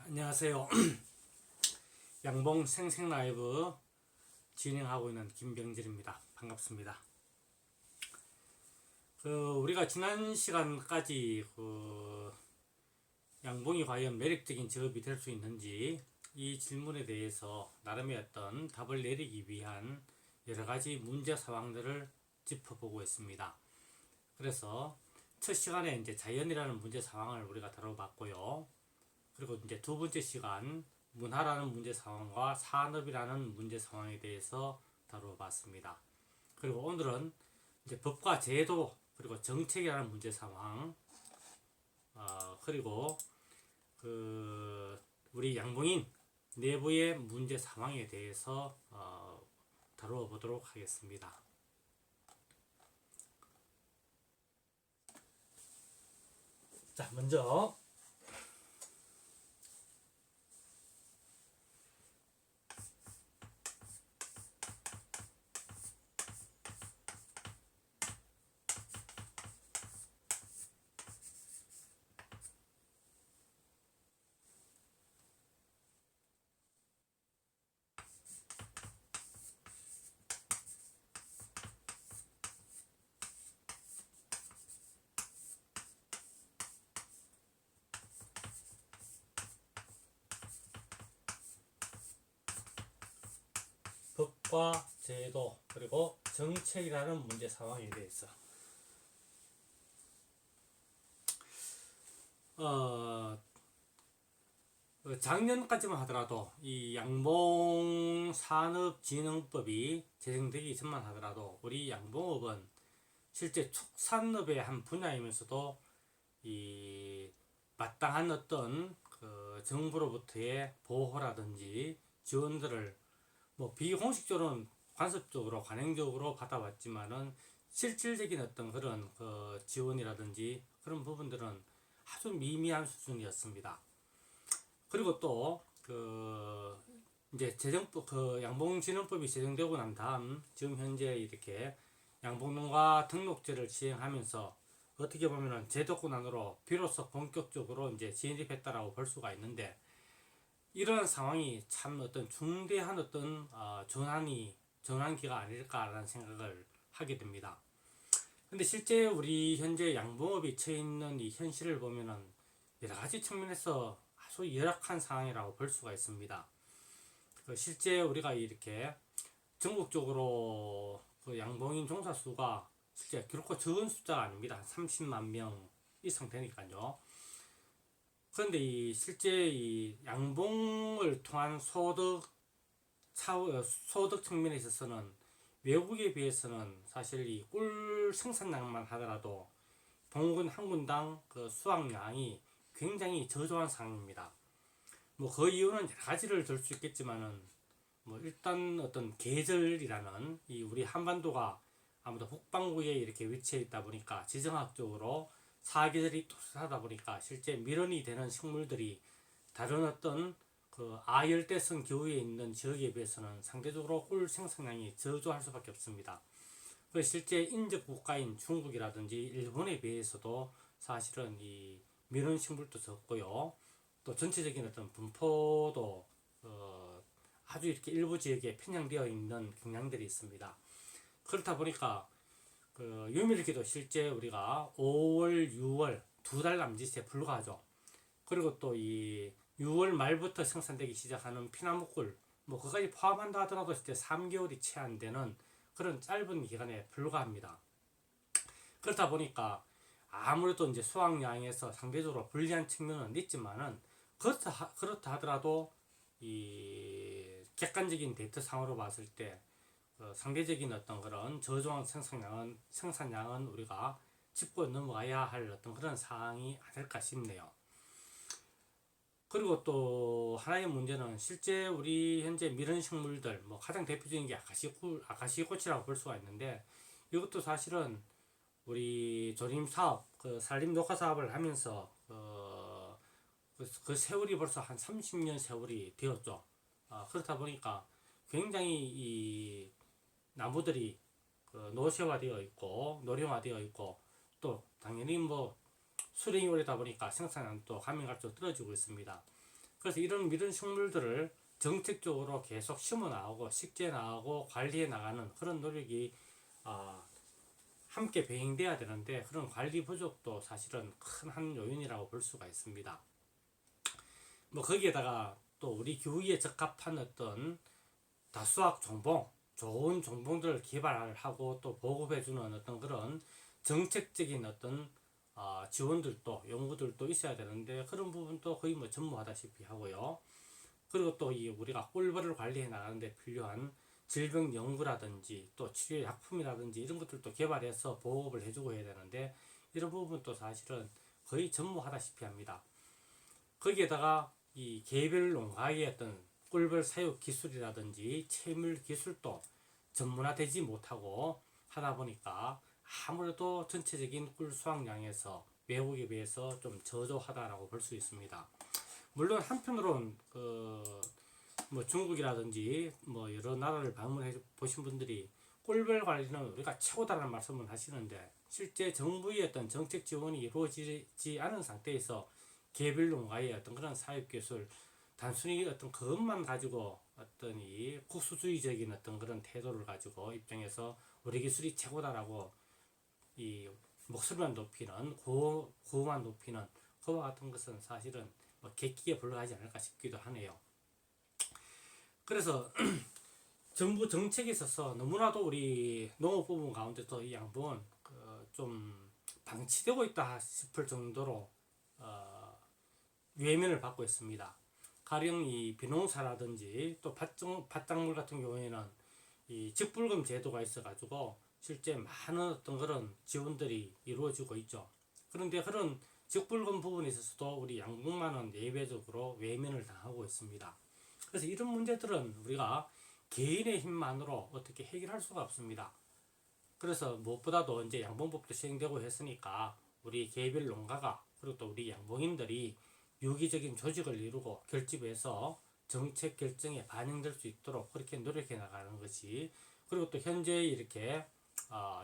안녕하세요. 양봉 생생라이브 진행하고 있는 김병길입니다. 반갑습니다. 우리가 지난 시간까지 양봉이 과연 매력적인 직업이 될 수 있는지 이 질문에 대해서 나름의 어떤 답을 내리기 위한 여러 가지 문제 상황들을 짚어보고 있습니다. 그래서 첫 시간에 이제 자연이라는 문제 상황을 우리가 다뤄봤고요. 그리고 이제 두 번째 시간 문화라는 문제 상황과 산업이라는 문제 상황에 대해서 다뤄봤습니다. 그리고 오늘은 이제 법과 제도 그리고 정책이라는 문제 상황 그리고 우리 양봉인 내부의 문제 상황에 대해서 다뤄보도록 하겠습니다. 자, 먼저 법과 제도 그리고 정책이라는 문제 상황에 대해서 작년까지만 하더라도 이 양봉산업진흥법이 제정되기 전만 하더라도 우리 양봉업은 실제 축산업의 한 분야이면서도 이 마땅한 어떤 정부로부터의 보호라든지 지원들을 뭐 비공식적으로는 간접적으로 관행적으로 받아왔지만은 실질적인 어떤 그런 지원이라든지 그런 부분들은 아주 미미한 수준이었습니다. 그리고 또 이제 재정법 양봉진흥법이 제정되고 난 다음 지금 현재 이렇게 양봉농가 등록제를 시행하면서 어떻게 보면은 제도권 안으로 비로소 본격적으로 이제 진입했다라고 볼 수가 있는데 이런 상황이 참 어떤 중대한 어떤 전환기가 아닐까라는 생각을 하게 됩니다. 근데 실제 우리 현재 양봉업이 처해 있는 이 현실을 보면은 여러 가지 측면에서 아주 열악한 상황이라고 볼 수가 있습니다. 실제 우리가 이렇게 전국적으로 양봉인 종사 수가 실제 결코 적은 숫자가 아닙니다. 30만 명 이상 되니까요. 그런데 실제 이 양봉을 통한 소득 측면에 있어서는 외국에 비해서는 사실 이 꿀 생산량만 하더라도 봉군 한 군당 수확량이 굉장히 저조한 상황입니다. 뭐 그 이유는 여러 가지를 들 수 있겠지만은 뭐 일단 어떤 계절이라는 이 우리 한반도가 아무래도 북반구에 이렇게 위치해 있다 보니까 지정학적으로 사계절이 뚜렷하다 보니까 실제 밀원이 되는 식물들이 다른 어떤 아열대성 기후에 있는 지역에 비해서는 상대적으로 꿀 생산량이 저조할 수밖에 없습니다. 실제 인접 국가인 중국이라든지 일본에 비해서도 사실은 이 밀원 식물도 적고요. 또 전체적인 어떤 분포도 아주 이렇게 일부 지역에 편향되어 있는 경향들이 있습니다. 그렇다 보니까 유밀기도 실제 우리가 5월, 6월 두 달 남짓에 불과하죠. 그리고 또 이 6월 말부터 생산되기 시작하는 피나무꿀 뭐 그까지 포함한다 하더라도 실제 3개월이 채 안 되는 그런 짧은 기간에 불과합니다. 그렇다 보니까 아무래도 이제 수확량에서 상대적으로 불리한 측면은 있지만은 그렇다 하더라도 이 객관적인 데이터 상으로 봤을 때 상대적인 어떤 그런 저조한 생산량은 우리가 짚고 넘어가야 할 어떤 그런 상황이 아닐까 싶네요. 그리고 또 하나의 문제는 실제 우리 현재 밀원식물들 뭐 가장 대표적인 게 아카시꽃이라고 볼 수가 있는데 이것도 사실은 우리 조림 사업, 산림 녹화 사업을 하면서 그 세월이 벌써 한 30년 세월이 되었죠. 그렇다 보니까 굉장히 이 나무들이 노쇠화되어 있고 노령화되어 있고 또 당연히 뭐 수령이 오래다 보니까 생산량도 가면 갈수록 떨어지고 있습니다. 그래서 이런 식물들을 정책적으로 계속 심어 나가고 식재 나가고 관리해 나가는 그런 노력이 어, 함께 병행돼야 되는데 그런 관리 부족도 사실은 큰 한 요인이라고 볼 수가 있습니다. 뭐 거기에다가 또 우리 교육에 적합한 어떤 다수학 종봉, 좋은 종봉들을 개발하고 또 보급해주는 어떤 그런 정책적인 어떤 지원들도 연구들도 있어야 되는데 그런 부분도 거의 뭐 전무하다시피 하고요. 그리고 또 이 우리가 꿀벌을 관리해 나가는데 필요한 질병 연구라든지 또 치료 약품이라든지 이런 것들도 개발해서 보급을 해주고 해야 되는데 이런 부분도 사실은 거의 전무하다시피 합니다. 거기에다가 이 개별 농가의 어떤 꿀벌 사육 기술이라든지 채물 기술도 전문화되지 못하고 하다 보니까 아무래도 전체적인 꿀 수확량에서 외국에 비해서 좀 저조하다라고 볼 수 있습니다. 물론 한편으로는 뭐 중국이라든지 뭐 여러 나라를 방문해 보신 분들이 꿀벌 관리는 우리가 최고다라는 말씀을 하시는데 실제 정부의 어떤 정책 지원이 이루어지지 않은 상태에서 개별 농가의 어떤 그런 사육 기술 단순히 어떤 그것만 가지고 어떤 이 국수주의적인 어떤 그런 태도를 가지고 입장에서 우리 기술이 최고다라고 이 목소리만 높이는 구호만 높이는 그와 같은 것은 사실은 뭐 객기에 불과하지 않을까 싶기도 하네요. 그래서 정부 정책에 있어서 너무나도 우리 농업 부분 가운데서 이 양봉은 좀 방치되고 있다 싶을 정도로 외면을 받고 있습니다. 가령 이 비농사라든지 또 밭작물 같은 경우에는 이 직불금 제도가 있어가지고 실제 많은 어떤 그런 지원들이 이루어지고 있죠. 그런데 그런 직불금 부분에 있어서도 우리 양봉만은 예외적으로 외면을 당하고 있습니다. 그래서 이런 문제들은 우리가 개인의 힘만으로 어떻게 해결할 수가 없습니다. 그래서 무엇보다도 이제 양봉법도 시행되고 했으니까 우리 개별 농가가 그리고 또 우리 양봉인들이 유기적인 조직을 이루고 결집해서 정책 결정에 반영될 수 있도록 그렇게 노력해 나가는 것이 그리고 또 현재 이렇게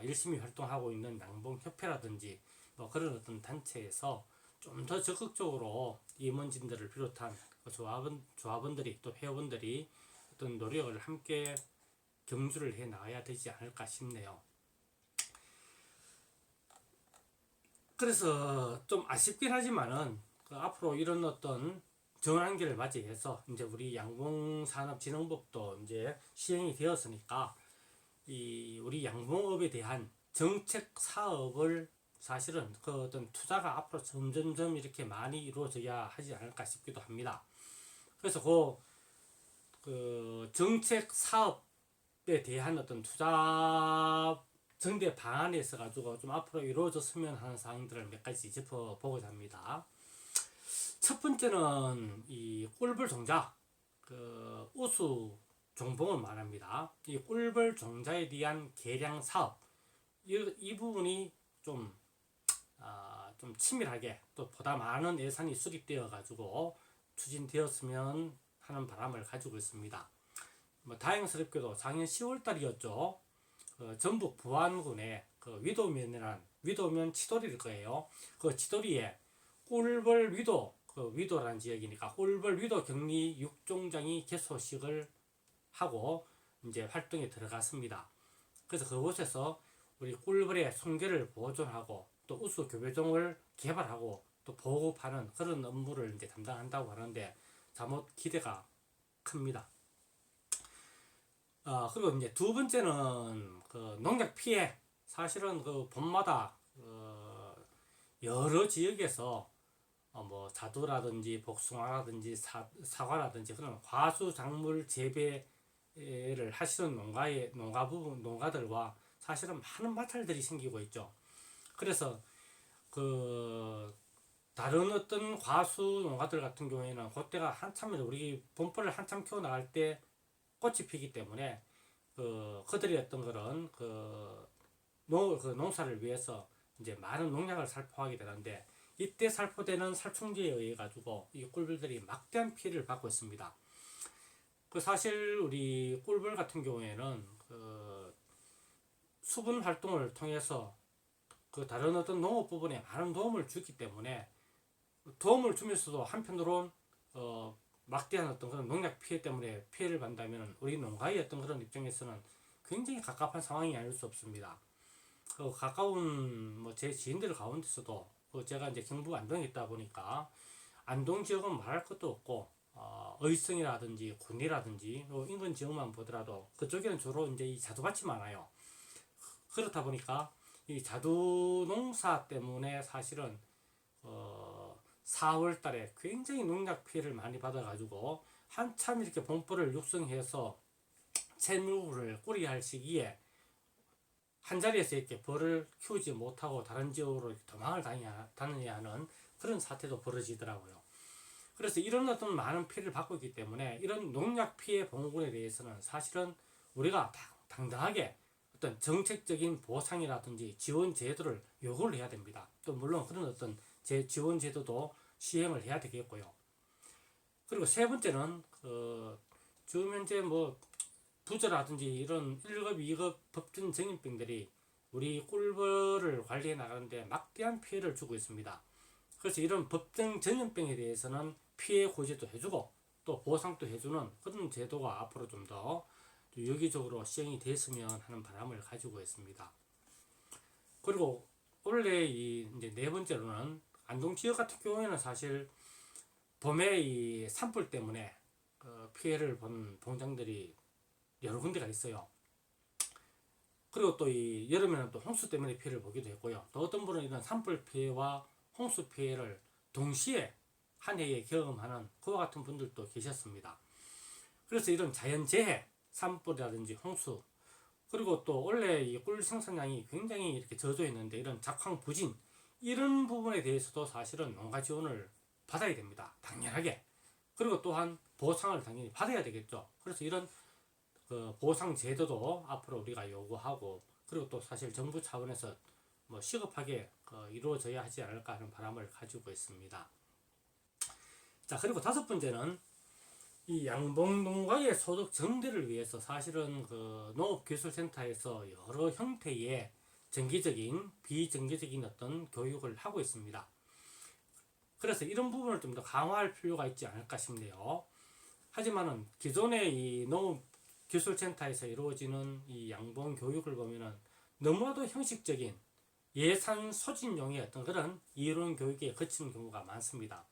열심히 활동하고 있는 양봉협회라든지 뭐 그런 어떤 단체에서 좀 더 적극적으로 임원진들을 비롯한 조합원들이 또 회원들이 어떤 노력을 함께 경주를 해 나가야 되지 않을까 싶네요. 그래서 좀 아쉽긴 하지만은 앞으로 이런 어떤 전환기를 맞이해서 이제 우리 양봉산업진흥법도 이제 시행이 되었으니까 이 우리 양봉업에 대한 정책 사업을 사실은 그 어떤 투자가 앞으로 점점점 이렇게 많이 이루어져야 하지 않을까 싶기도 합니다. 그래서 그 정책 사업에 대한 어떤 투자 정대 방안에 있어 가지고 좀 앞으로 이루어졌으면 하는 사항들을 몇 가지 짚어보고자 합니다. 첫 번째는 이 꿀벌 종자 그 우수 종봉을 말합니다. 이 꿀벌 종자에 대한 개량 사업 이 부분이 좀 치밀하게 또 보다 많은 예산이 수립되어 가지고 추진되었으면 하는 바람을 가지고 있습니다. 뭐 다행스럽게도 작년 10월 달이었죠. 전북 부안군의 위도면 치도리일 거예요. 그 치도리에 꿀벌 위도 위도라는 지역이니까 꿀벌 위도 격리 육종장이 개소식을 하고 이제 활동에 들어갔습니다. 그래서 그곳에서 우리 꿀벌의 손괴를 보존하고 또 우수 교배종을 개발하고 또 보급하는 그런 업무를 이제 담당한다고 하는데 잠옷 기대가 큽니다. 그리고 이제 두 번째는 그 농약 피해 사실은 그 봄마다 여러 지역에서 뭐 자두라든지 복숭아라든지 사과라든지 그런 과수 작물 재배를 하시는 농가들과 사실은 많은 마찰들이 생기고 있죠. 그래서 그 다른 어떤 과수 농가들 같은 경우에는 그때가 한참 우리 봄벌을 한참 키워 나갈 때 꽃이 피기 때문에 그들이 어떤 그런 농사를 위해서 이제 많은 농약을 살포하게 되는데 이때 살포되는 살충제에 의해 가지고 이 꿀벌들이 막대한 피해를 받고 있습니다. 사실 우리 꿀벌 같은 경우에는 수분 활동을 통해서 다른 어떤 농업 부분에 많은 도움을 주기 때문에 도움을 주면서도 한편으론 막대한 어떤 그런 농약 피해 때문에 피해를 받는다면 우리 농가의 어떤 그런 입장에서는 굉장히 갑갑한 상황이 아닐 수 없습니다. 그 가까운 뭐 제 지인들 가운데서도 그 제가 이제 경북 안동에 있다 보니까 안동 지역은 말할 것도 없고 의성이라든지 군위라든지 인근 지역만 보더라도 그쪽에는 주로 이제 이 자두밭이 많아요. 그렇다 보니까 이 자두 농사 때문에 사실은 4월 달에 굉장히 농약 피해를 많이 받아가지고 한참 이렇게 봉포를 육성해서 채무를 꾸려야 할 시기에 한 자리에서 이렇게 벌을 키우지 못하고 다른 지역으로 도망을 다녀야 하는 그런 사태도 벌어지더라고요. 그래서 이런 어떤 많은 피해를 받고 있기 때문에 이런 농약 피해 봉군에 대해서는 사실은 우리가 당당하게 어떤 정책적인 보상이라든지 지원 제도를 요구를 해야 됩니다. 또 물론 그런 어떤 지원 제도도 시행을 해야 되겠고요. 그리고 세 번째는 지금 현재 뭐 부조라든지 이런 1급, 2급 법정 전염병들이 우리 꿀벌을 관리해 나가는데 막대한 피해를 주고 있습니다. 그래서 이런 법정 전염병에 대해서는 피해 고지도 해주고 또 보상도 해주는 그런 제도가 앞으로 좀 더 유기적으로 시행이 됐으면 하는 바람을 가지고 있습니다. 그리고 원래 이제 네 번째로는 안동 지역 같은 경우에는 사실 봄에 이 산불 때문에 피해를 본 농장들이 여러 군데가 있어요. 그리고 또 이 여름에는 또 홍수 때문에 피해를 보기도 했고요. 또 어떤 분은 이런 산불 피해와 홍수 피해를 동시에 한 해에 경험하는 그와 같은 분들도 계셨습니다. 그래서 이런 자연재해, 산불이라든지 홍수, 그리고 또 원래 이 꿀 생산량이 굉장히 이렇게 저조했는데 이런 작황부진 이런 부분에 대해서도 사실은 농가 지원을 받아야 됩니다. 당연하게. 그리고 또한 보상을 당연히 받아야 되겠죠. 그래서 이런 보상 제도도 앞으로 우리가 요구하고 그리고 또 사실 정부 차원에서 뭐 시급하게 이루어져야 하지 않을까 하는 바람을 가지고 있습니다. 자, 그리고 다섯 번째는 이 양봉 농가의 소득 증대를 위해서 사실은 농업기술센터에서 여러 형태의 정기적인 비정기적인 어떤 교육을 하고 있습니다. 그래서 이런 부분을 좀 더 강화할 필요가 있지 않을까 싶네요. 하지만은 기존의 이 농업기술센터에서 이루어지는 이 양봉 교육을 보면은 너무나도 형식적인 예산 소진용의 어떤 그런 이론 교육에 거치는 경우가 많습니다.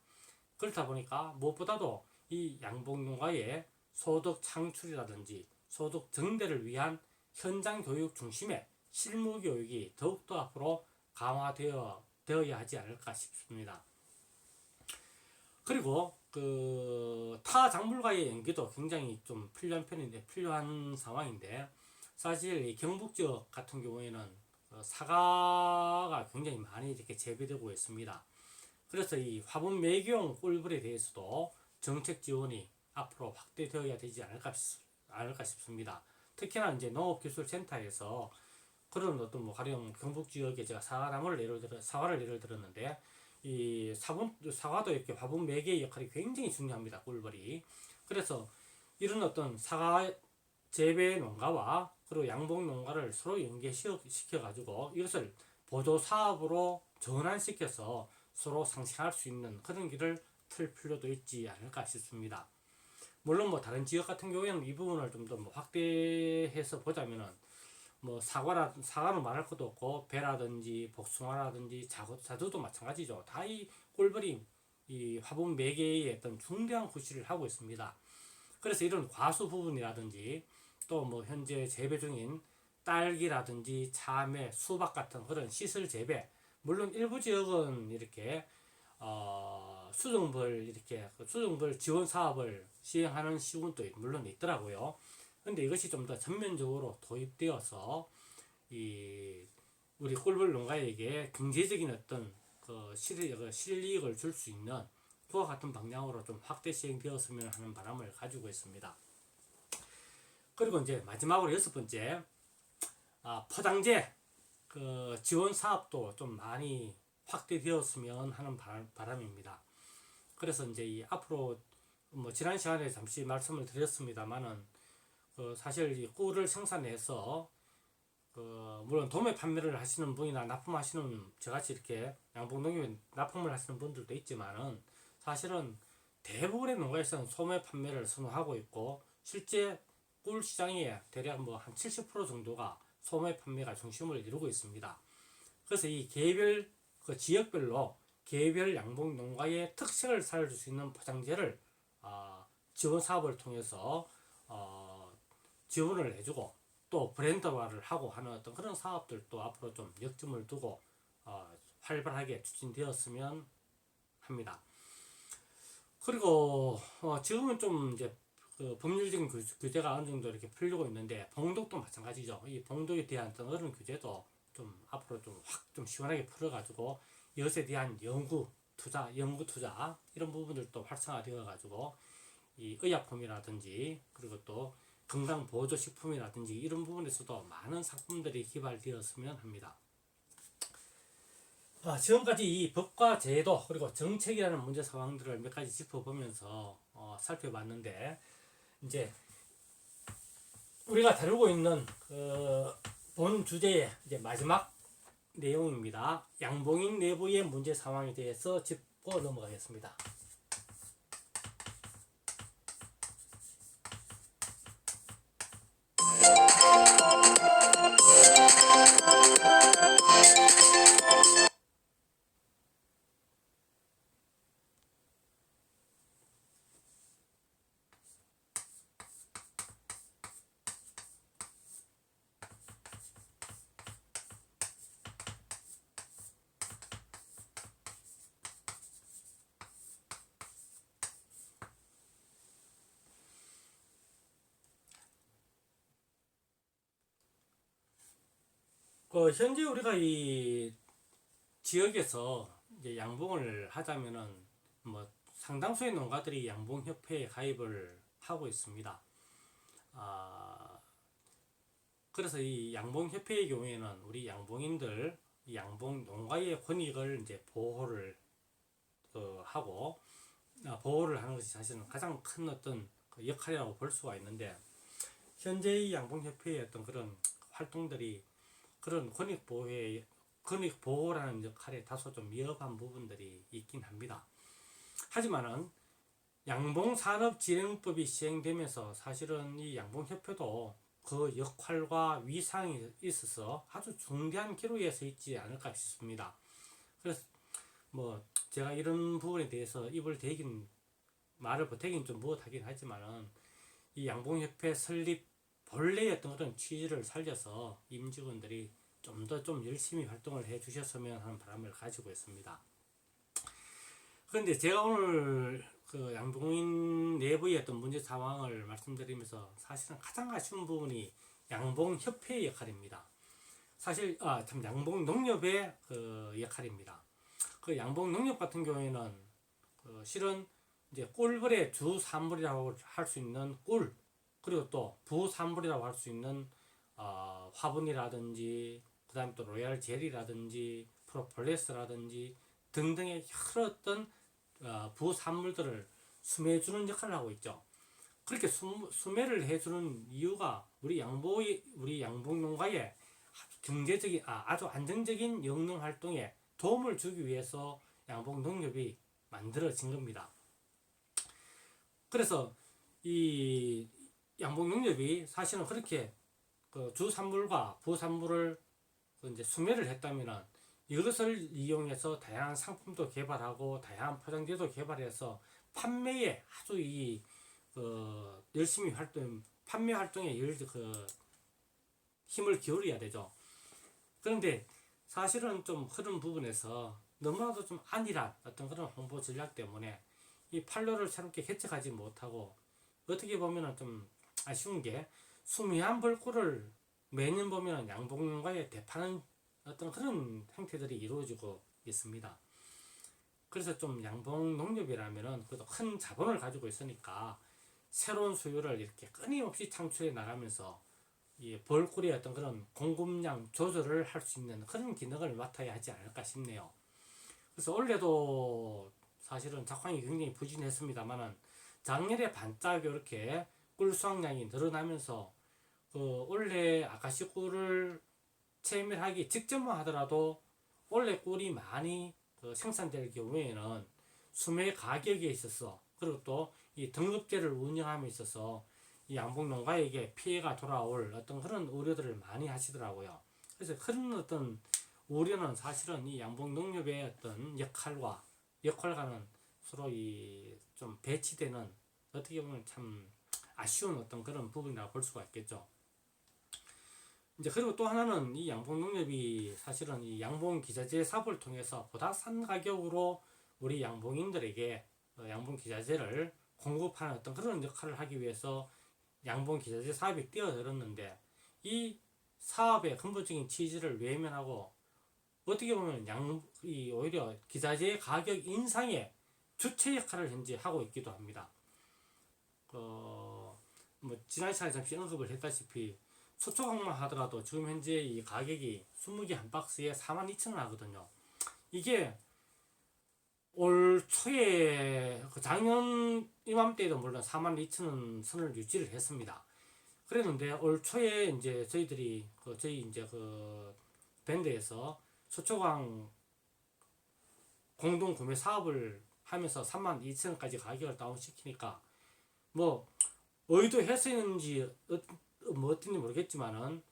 그렇다 보니까 무엇보다도 이 양봉농가의 소득 창출이라든지 소득 증대를 위한 현장 교육 중심의 실무 교육이 더욱더 앞으로 강화되어야 하지 않을까 싶습니다. 그리고 타 작물과의 연계도 굉장히 좀 필요한 상황인데 사실 이 경북 지역 같은 경우에는 사과가 굉장히 많이 이렇게 재배되고 있습니다. 그래서 이 화분 매개용 꿀벌에 대해서도 정책 지원이 앞으로 확대되어야 되지 않을까 싶습니다. 특히나 이제 농업기술센터에서 그런 어떤 뭐 가령 경북 지역에 제가 사과를 예를 들었는데 이 사과도 이렇게 화분 매개의 역할이 굉장히 중요합니다. 꿀벌이. 그래서 이런 어떤 사과 재배 농가와 그리고 양봉 농가를 서로 연계시켜 가지고 이것을 보조 사업으로 전환시켜서 서로 상생할 수 있는 그런 길을 틀 필요도 있지 않을까 싶습니다. 물론 뭐 다른 지역 같은 경우에는 이 부분을 좀 더 뭐 확대해서 보자면은 뭐 사과는 말할 것도 없고 배라든지 복숭아라든지 자두도 마찬가지죠. 다 이 꿀벌이 이 화분 매개의 어떤 중대한 구실을 하고 있습니다. 그래서 이런 과수 부분이라든지 또 뭐 현재 재배 중인 딸기라든지 참외, 수박 같은 그런 시설 재배 물론 일부 지역은 이렇게 수중벌 지원 사업을 시행하는 시군도 물론 있더라고요. 근데 이것이 좀 더 전면적으로 도입되어서 우리 꿀벌 농가에게 경제적인 어떤 실이익을 줄 수 있는 그와 같은 방향으로 좀 확대 시행되었으면 하는 바람을 가지고 있습니다. 그리고 이제 마지막으로 여섯 번째, 포장재 지원 사업도 좀 많이 확대되었으면 하는 바람입니다. 그래서 이제 앞으로 뭐 지난 시간에 잠시 말씀을 드렸습니다만은 사실 이 꿀을 생산해서 물론 도매 판매를 하시는 분이나 납품하시는 저같이 이렇게 양봉농협에 납품을 하시는 분들도 있지만은 사실은 대부분의 농가에서는 소매 판매를 선호하고 있고 실제 꿀 시장의 대략 뭐 한 70% 정도가 소매 판매가 중심을 이루고 있습니다. 그래서 이 개별 그 지역별로 개별 양봉 농가의 특색을 살릴 수 있는 포장재를 지원 사업을 통해서 지원을 해주고 또 브랜드화를 하고 하는 어떤 그런 사업들도 앞으로 좀 역점을 두고 활발하게 추진되었으면 합니다. 그리고 지금은 좀 이제 그 법률적인 규제가 어느 정도 이렇게 풀리고 있는데 봉독도 마찬가지죠. 이 봉독에 대한 어떤 규제도 좀 앞으로 좀 확 좀 시원하게 풀어가지고 이것에 대한 연구 투자 이런 부분들도 활성화되어 가지고 이 의약품이라든지 그리고 또 건강 보조 식품이라든지 이런 부분에서도 많은 상품들이 개발되었으면 합니다. 지금까지 이 법과 제도 그리고 정책이라는 문제 상황들을 몇 가지 짚어보면서 살펴봤는데 이제 우리가 다루고 있는 본 주제의 이제 마지막 내용입니다. 양봉인 내부의 문제 상황에 대해서 짚고 넘어가겠습니다. 현재 우리가 이 지역에서 이제 양봉을 하자면은 뭐 상당수의 농가들이 양봉협회에 가입을 하고 있습니다. 그래서 이 양봉협회의 경우에는 우리 양봉인들 이 양봉 농가의 권익을 이제 보호를 하고 보호를 하는 것이 사실은 가장 큰 어떤 역할이라고 볼 수가 있는데 현재의 양봉협회의 어떤 그런 활동들이 그런 권익 보호라는 역할에 다소 좀 미흡한 부분들이 있긴 합니다. 하지만은 양봉산업진흥법이 시행되면서 사실은 이 양봉협회도 그 역할과 위상이 있어서 아주 중대한 기로에 서 있지 않을까 싶습니다. 그래서 뭐 제가 이런 부분에 대해서 말을 보태긴 좀 못하긴 하지만은 이 양봉협회 설립 본래의 어떤 그런 취지를 살려서 임직원들이 좀 더 좀 열심히 활동을 해 주셨으면 하는 바람을 가지고 있습니다. 그런데 제가 오늘 그 양봉인 내부의 어떤 문제 상황을 말씀드리면서 사실은 가장 아쉬운 부분이 양봉협회의 역할입니다. 사실 참 양봉농협의 그 역할입니다. 그 양봉농협 같은 경우에는 실은 이제 꿀벌의 주 산물이라고 할 수 있는 꿀 그리고 또 부산물이라고 할 수 있는 화분이라든지 그다음에 또 로얄 젤이라든지 프로폴리스라든지 등등의 여러 어떤 부산물들을 수매해주는 역할을 하고 있죠. 그렇게 수매를 해주는 이유가 우리 양봉 농가의 경제적인 아주 안정적인 영농 활동에 도움을 주기 위해서 양봉 농협이 만들어진 겁니다. 그래서 이 양봉 농협이 사실은 그렇게 그 주산물과 부산물을 이제 수매를 했다면은 이것을 이용해서 다양한 상품도 개발하고 다양한 포장재도 개발해서 판매에 아주 열심히 판매 활동에 힘을 기울여야 되죠. 그런데 사실은 좀 그런 부분에서 너무나도 좀 안일한 어떤 그런 홍보 전략 때문에 이 판로를 새롭게 개척하지 못하고 어떻게 보면은 좀 아쉬운 게 수미한 벌꿀을 매년 보면 양봉농가에 대파는 어떤 그런 행태들이 이루어지고 있습니다. 그래서 좀 양봉농협이라면은 그래도 큰 자본을 가지고 있으니까 새로운 수요를 이렇게 끊임없이 창출해 나가면서 이 벌꿀의 어떤 그런 공급량 조절을 할 수 있는 그런 기능을 맡아야 하지 않을까 싶네요. 그래서 올해도 사실은 작황이 굉장히 부진했습니다만은 작년에 반짝 이렇게 꿀 수확량이 늘어나면서 올해 아카시 꿀을 채밀하기 직전만 하더라도 올해 꿀이 많이 생산될 경우에는 수매 가격에 있어서 그리고 또 이 등급제를 운영함에 있어서 이 양봉 농가에게 피해가 돌아올 어떤 그런 우려들을 많이 하시더라고요. 그래서 그런 어떤 우려는 사실은 이 양봉 농협의 어떤 역할과는 서로 이 좀 배치되는, 어떻게 보면 참 아쉬운 어떤 그런 부분이라고 볼 수가 있겠죠. 이제 그리고 또 하나는 이 양봉 농협이 사실은 이 양봉 기자재 사업을 통해서 보다 싼 가격으로 우리 양봉인들에게 양봉 기자재를 공급하는 어떤 그런 역할을 하기 위해서 양봉 기자재 사업이 뛰어들었는데, 이 사업의 근본적인 취지를 외면하고 어떻게 보면 오히려 기자재 가격 인상의 주체 역할을 현재 하고 있기도 합니다. 뭐 지난 시간에 잠시 언급을 했다시피 소초각만 하더라도 지금 현재 이 가격이 20개 한 박스에 42,000원 하거든요. 이게 올 초에 작년 이맘때에도 물론 42,000원 선을 유지를 했습니다. 그랬는데 올 초에 이제 저희들이 저희 이제 밴드에서 소초광 공동 구매 사업을 하면서 32,000원까지 가격을 다운시키니까 뭐 의도했었는지 뭐 어떤지 모르겠지만은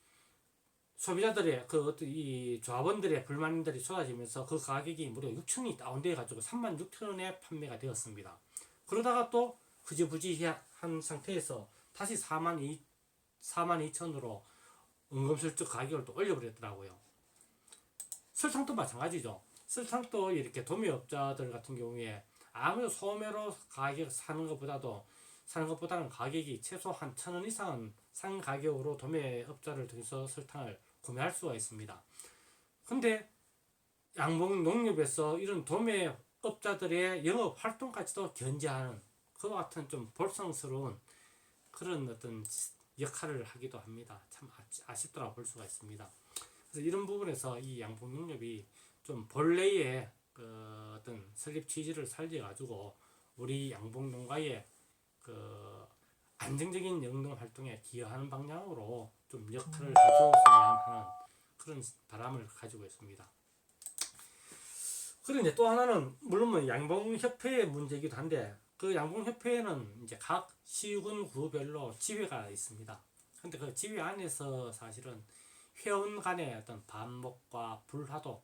소비자들의 어떤 이 조합원들의 불만들이 쏟아지면서 그 가격이 무려 6천원이 다운돼 가지고 36,000원에 판매가 되었습니다. 그러다가 또 흐지부지한 상태에서 다시 42,000원으로 은근슬쩍 가격을 또 올려버렸더라고요. 설탕도 마찬가지죠. 설탕도 이렇게 도매업자들 같은 경우에 아무래도 소매로 가격 사는 것보다는 가격이 최소 한 1,000원 이상은 싼 가격으로 도매업자를 통해서 설탕을 구매할 수가 있습니다. 근데 양봉 농협에서 이런 도매업자들의 영업 활동까지도 견제하는 그와 같은 좀 볼성스러운 그런 어떤 역할을 하기도 합니다. 참 아쉽더라 볼 수가 있습니다. 그래서 이런 부분에서 이 양봉 농협이 좀 본래의 어떤 설립 취지를 살려가지고 우리 양봉 농가의 안정적인 영농 활동에 기여하는 방향으로 좀 역할을 가져왔으면 하는 그런 바람을 가지고 있습니다. 그리고 이제 또 하나는 물론 뭐 양봉협회의 문제이기도 한데, 그 양봉협회에는 이제 각 시군 구별로 지회가 있습니다. 근데 그 지회 안에서 사실은 회원 간의 어떤 반목과 불화도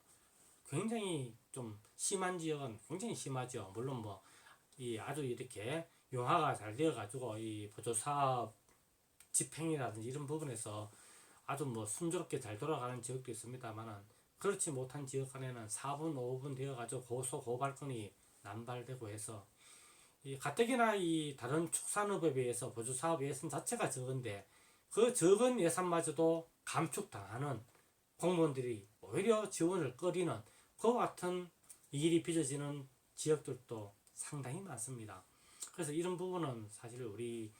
굉장히 좀 심한 지역은 굉장히 심하죠. 물론 뭐 이 아주 이렇게 용화가 잘 되어가지고 이 보조사업 집행이라든지 이런 부분에서 아주 뭐 순조롭게 잘 돌아가는 지역도 있습니다만은, 그렇지 못한 지역 간에는 4분 5분 되어가지고 고소 고발건이 남발되고 해서 이 가뜩이나 이 다른 축산업에 비해서 보조사업 예산 자체가 적은데 그 적은 예산마저도 감축당하는 공무원들이 오히려 지원을 꺼리는 그와 같은 일이 빚어지는 지역들도 상당히 많습니다. 그래서 이런 부분은 사실 우리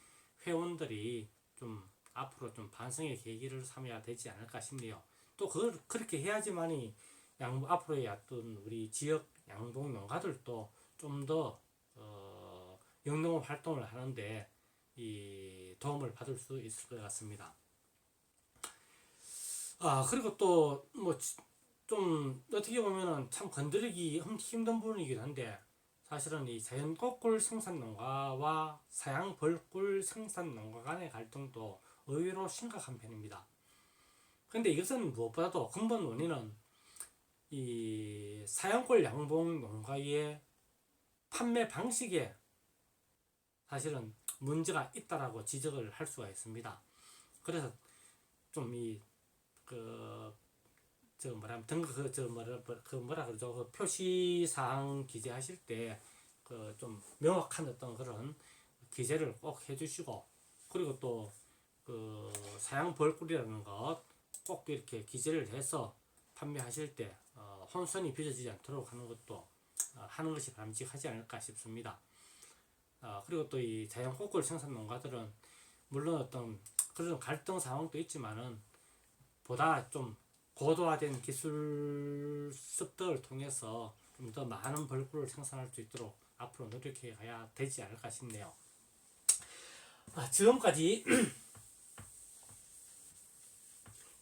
회원들이 좀 앞으로 좀 반성의 계기를 삼아야 되지 않을까 싶네요. 또 그렇게 해야지만이 앞으로의 어떤 우리 지역 양봉 농가들도 좀 더 영농 활동을 하는데 이 도움을 받을 수 있을 것 같습니다. 그리고 또 뭐 좀 어떻게 보면은 참 건드리기 힘든 부분이긴 한데, 사실은 이 자연꽃꿀 생산농가와 사양벌꿀 생산농가 간의 갈등도 의외로 심각한 편입니다. 근데 이것은 무엇보다도 근본 원인은 이 사양골 양봉 농가의 판매 방식에 사실은 문제가 있다라고 지적을 할 수가 있습니다. 그래서 좀 뭐라 그러죠? 그 표시사항 기재하실 때 좀 명확한 어떤 그런 기재를 꼭 해주시고, 그리고 또 사양 벌꿀이라는 것 꼭 이렇게 기재를 해서 판매하실 때 혼선이 빚어지지 않도록 하는 것도 하는 것이 바람직하지 않을까 싶습니다. 그리고 또 이 자연 꽃꿀 생산 농가들은 물론 어떤 그런 갈등 상황도 있지만은 보다 좀 고도화된 기술 습득을 통해서 좀 더 많은 벌꿀을 생산할 수 있도록 앞으로 노력해 가야 되지 않을까 싶네요. 지금까지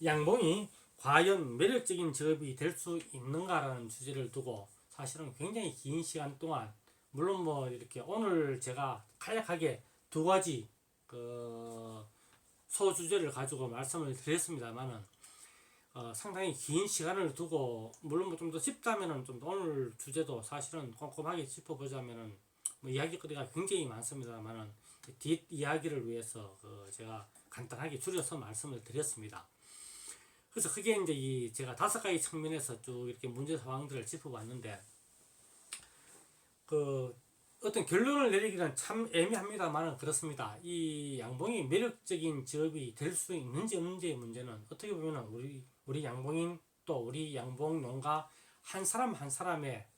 양봉이 과연 매력적인 직업이 될 수 있는가라는 주제를 두고 사실은 굉장히 긴 시간 동안 물론 뭐 이렇게 오늘 제가 간략하게 두 가지 그 소주제를 가지고 말씀을 드렸습니다만은 상당히 긴 시간을 두고 물론 뭐 좀 더 쉽다면은 좀 더 오늘 주제도 사실은 꼼꼼하게 짚어보자면은 뭐 이야기거리가 굉장히 많습니다만은 뒷 이야기를 위해서 제가 간단하게 줄여서 말씀을 드렸습니다. 그래서 그게 이제 이 제가 다섯 가지 측면에서 쭉 이렇게 문제 사항들을 짚어봤는데 그 어떤 결론을 내리기는 참 애매합니다만은 그렇습니다. 이 양봉이 매력적인 직업이 될 수 있는지 없는지의 문제는 어떻게 보면은 우리 양봉인 또 우리 양봉 농가 한 사람 한 사람의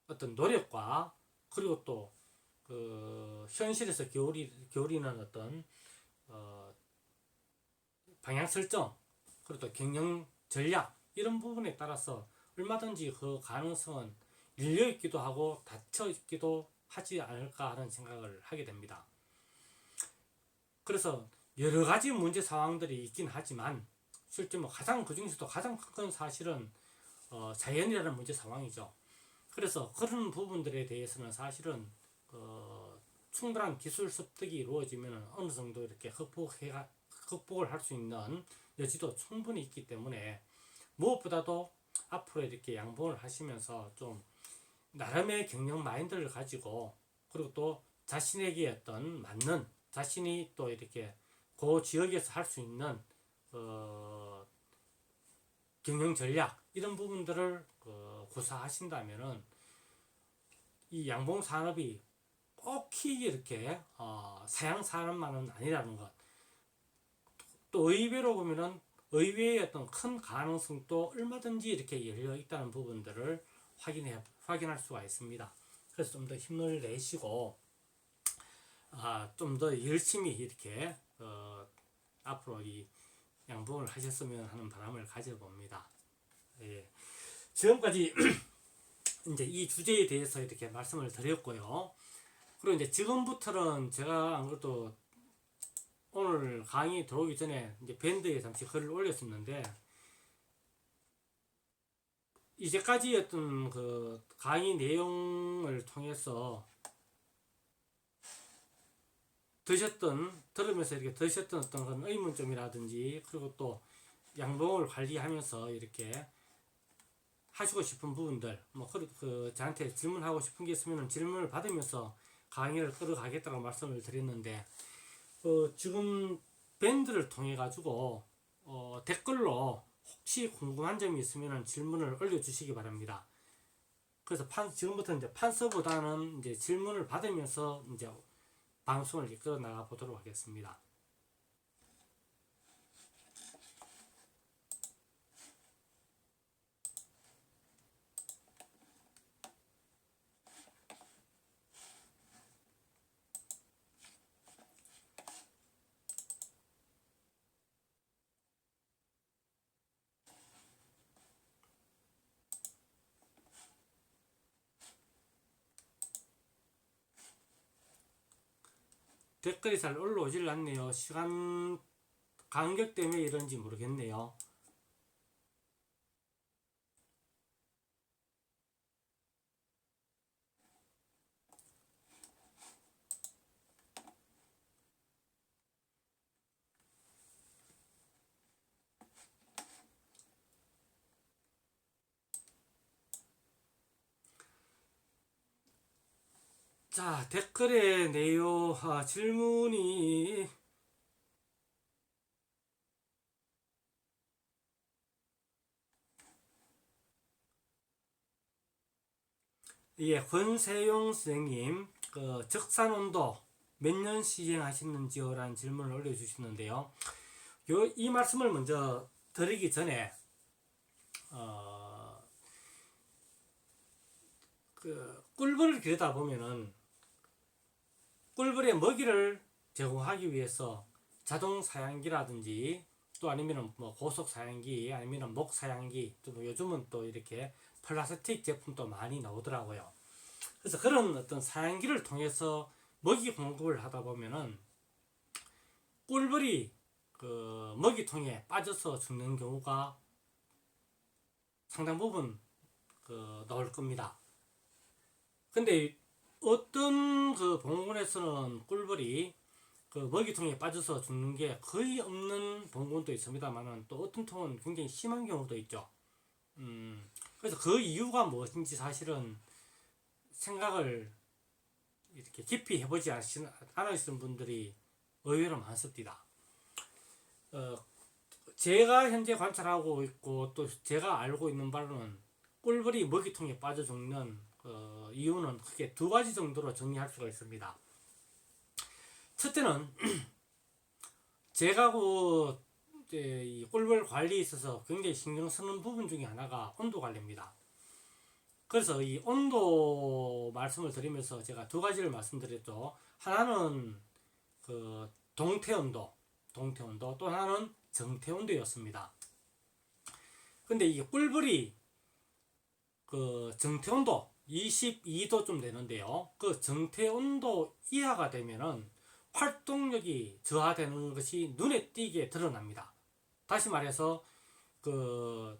어떤 노력과 그리고 또 현실에서 겨울이는 어떤 방향 설정 그리고 또 경영 전략 이런 부분에 따라서 얼마든지 그 가능성은 열려 있기도 하고 닫혀 있기도 하지 않을까 하는 생각을 하게 됩니다. 그래서 여러 가지 문제 상황들이 있긴 하지만 실제 뭐 가장 그 중에서도 가장 큰 건 사실은 자연이라는 문제 상황이죠. 그래서 그런 부분들에 대해서는 사실은 충분한 기술 습득이 이루어지면 어느 정도 이렇게 극복을 할 수 있는 여지도 충분히 있기 때문에 무엇보다도 앞으로 이렇게 양봉을 하시면서 좀 나름의 경영 마인드를 가지고 그리고 또 자신에게 어떤 맞는 자신이 또 이렇게 그 지역에서 할 수 있는 경영 전략 이런 부분들을 구사하신다면은 이 양봉 산업이 꼭히 이렇게 사양 산업만은 아니라는 것. 또 의외로 보면은 의외의 어떤 큰 가능성도 얼마든지 이렇게 열려 있다는 부분들을 확인할 수가 있습니다. 그래서 좀 더 힘을 내시고 좀 더 열심히 이렇게 앞으로 이 양봉을 하셨으면 하는 바람을 가져봅니다. 예. 지금까지 이제 이 주제에 대해서 이렇게 말씀을 드렸고요. 그리고 이제 지금부터는 제가 안 그래도 오늘 강의 들어오기 전에 이제 밴드에 잠시 글을 올렸었는데 이제까지 어떤 그 강의 내용을 통해서 들으면서 이렇게 드셨던 어떤 그런 의문점이라든지 그리고 또 양봉을 관리하면서 이렇게 하시고 싶은 부분들 뭐 저한테 질문하고 싶은 게 있으면 질문을 받으면서 강의를 끌어가겠다고 말씀을 드렸는데 지금 밴드를 통해 가지고 댓글로 혹시 궁금한 점이 있으면 질문을 올려주시기 바랍니다. 그래서 지금부터 이제 판서보다는 이제 질문을 받으면서 이제 방송을 이끌어 나가 보도록 하겠습니다. 댓글이 잘 올라오질 않네요. 시간 간격 때문에 이런지 모르겠네요. 자, 댓글의 내용, 질문이 예, 권세용 선생님, 적산온도 몇 년 시행하시는지요? 라는 질문을 올려주시는데요. 이 말씀을 먼저 드리기 전에, 꿀벌을 기르다 보면은, 꿀벌의 먹이를 제공하기 위해서 자동 사양기라든지, 또 아니면은 뭐 고속 사양기, 아니면은 목 사양기, 또 요즘은 또 이렇게 플라스틱 제품도 많이 나오더라고요. 그래서 그런 어떤 사양기를 통해서 먹이 공급을 하다 보면은 꿀벌이 먹이통에 빠져서 죽는 경우가 상당 부분 나올 겁니다. 근데 어떤 그 봉군에서는 꿀벌이 그 먹이통에 빠져서 죽는 게 거의 없는 봉군도 있습니다만은 또 어떤 통은 굉장히 심한 경우도 있죠. 그래서 그 이유가 무엇인지 사실은 생각을 이렇게 깊이 해보지 않으시는 분들이 의외로 많습니다. 어, 제가 현재 관찰하고 있고 또 제가 알고 있는 바로는 꿀벌이 먹이통에 빠져 죽는 이유는 크게 두 가지 정도로 정리할 수가 있습니다. 첫째는 제가 이 꿀벌 관리에 있어서 굉장히 신경 쓰는 부분 중에 하나가 온도 관리입니다. 그래서 이 온도 말씀을 드리면서 제가 두 가지를 말씀드렸죠. 하나는 그 동태 온도, 또 하나는 정태 온도였습니다. 근데 이 꿀벌이 그 정태 온도 22도쯤 되는데요. 그 정태 온도 이하가 되면은 활동력이 저하되는 것이 눈에 띄게 드러납니다. 다시 말해서 그